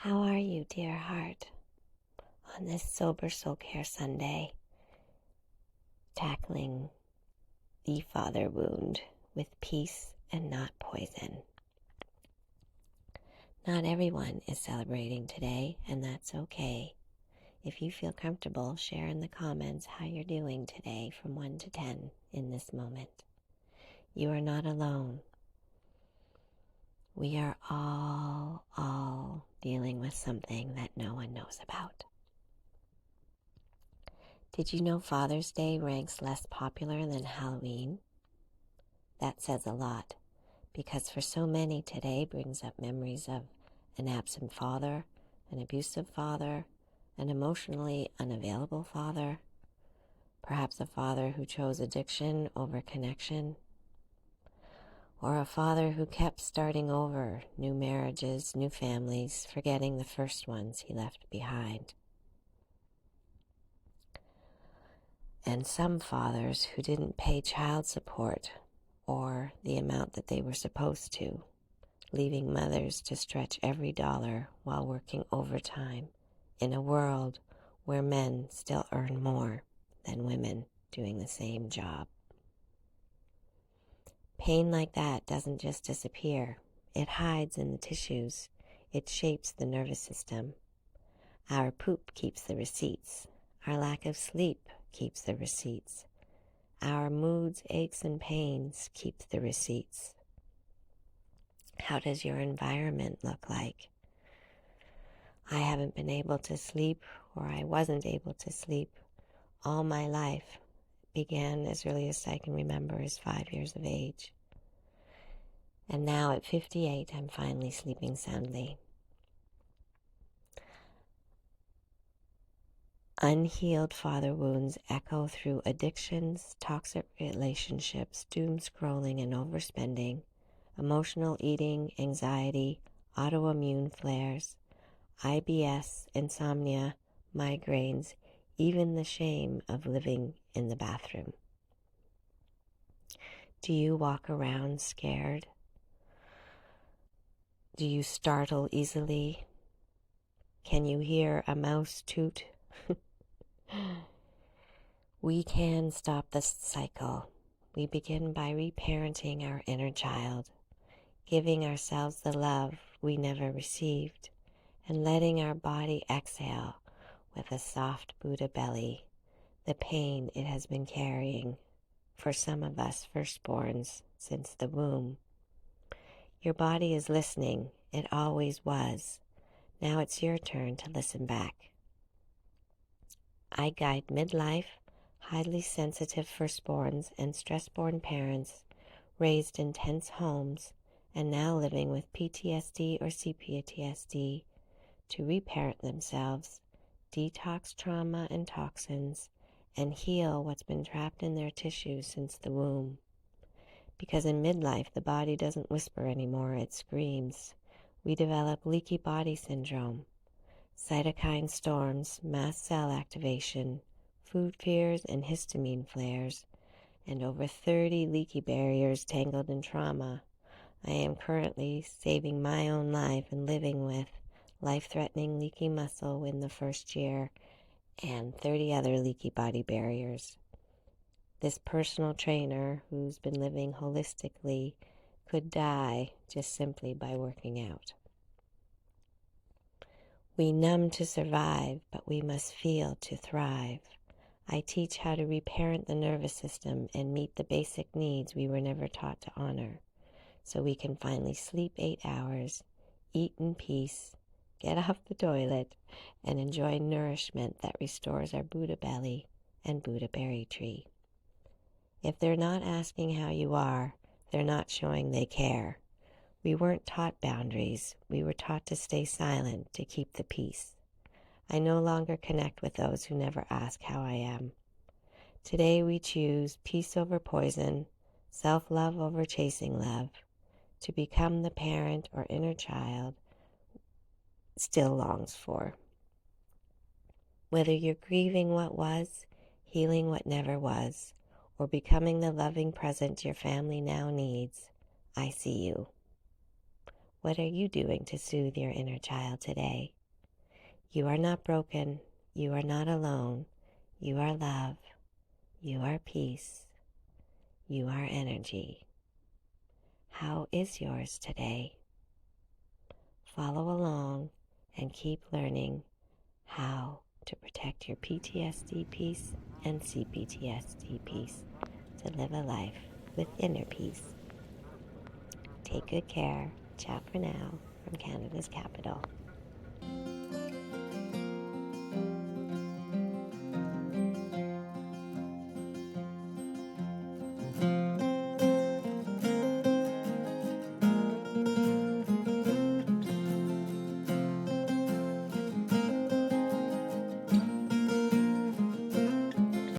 How are you, dear heart, on this Sober Soul Care Sunday, tackling the father wound with peace and not poison? Not everyone is celebrating today, and that's okay. If you feel comfortable, share in the comments how you're doing today from 1 to 10 in this moment. You are not alone. We are all dealing with something that no one knows about. Did you know Father's Day ranks less popular than Halloween? That says a lot, because for so many today brings up memories of an absent father, an abusive father, an emotionally unavailable father, perhaps a father who chose addiction over connection, or a father who kept starting over, new marriages, new families, forgetting the first ones he left behind. And some fathers who didn't pay child support or the amount that they were supposed to, leaving mothers to stretch every dollar while working overtime in a world where men still earn more than women doing the same job. Pain like that doesn't just disappear. It hides in the tissues. It shapes the nervous system. Our poop keeps the receipts. Our lack of sleep keeps the receipts. Our moods, aches, and pains keep the receipts. How does your environment look like? I haven't been able to sleep, or I wasn't able to sleep all my life. It began as early as I can remember as 5 years of age. And now at 58, I'm finally sleeping soundly. Unhealed father wounds echo through addictions, toxic relationships, doom scrolling and overspending, emotional eating, anxiety, autoimmune flares, IBS, insomnia, migraines, even the shame of living in the bathroom. Do you walk around scared? Do you startle easily? Can you hear a mouse toot? We can stop this cycle. We begin by reparenting our inner child, giving ourselves the love we never received, and letting our body exhale with a soft Buddha belly, the pain it has been carrying, for some of us firstborns, since the womb. Your body is listening. It always was. Now it's your turn to listen back. I guide midlife, highly sensitive firstborns and stress-born parents raised in tense homes and now living with PTSD or CPTSD to reparent themselves, detox trauma and toxins, and heal what's been trapped in their tissues since the womb. Because in midlife, the body doesn't whisper anymore, it screams. We develop leaky body syndrome, cytokine storms, mast cell activation, food fears, and histamine flares, and over 30 leaky barriers tangled in trauma. I am currently saving my own life and living with life-threatening leaky muscle in the first year and 30 other leaky body barriers. This personal trainer who's been living holistically could die just simply by working out. We numb to survive, but we must feel to thrive. I teach how to reparent the nervous system and meet the basic needs we were never taught to honor, so we can finally sleep 8 hours, eat in peace, get off the toilet, and enjoy nourishment that restores our Buddha belly and Buddha berry tree. If they're not asking how you are, they're not showing they care. We weren't taught boundaries. We were taught to stay silent, to keep the peace. I no longer connect with those who never ask how I am. Today we choose peace over poison, self-love over chasing love, to become the parent or inner child still longs for. Whether you're grieving what was, healing what never was, or becoming the loving present your family now needs, I see you. What are you doing to soothe your inner child today? You are not broken. You are not alone. You are love. You are peace. You are energy. How is yours today? Follow along and keep learning how to protect your PTSD piece and CPTSD piece to live a life with inner peace. Take good care. Ciao for now from Canada's capital.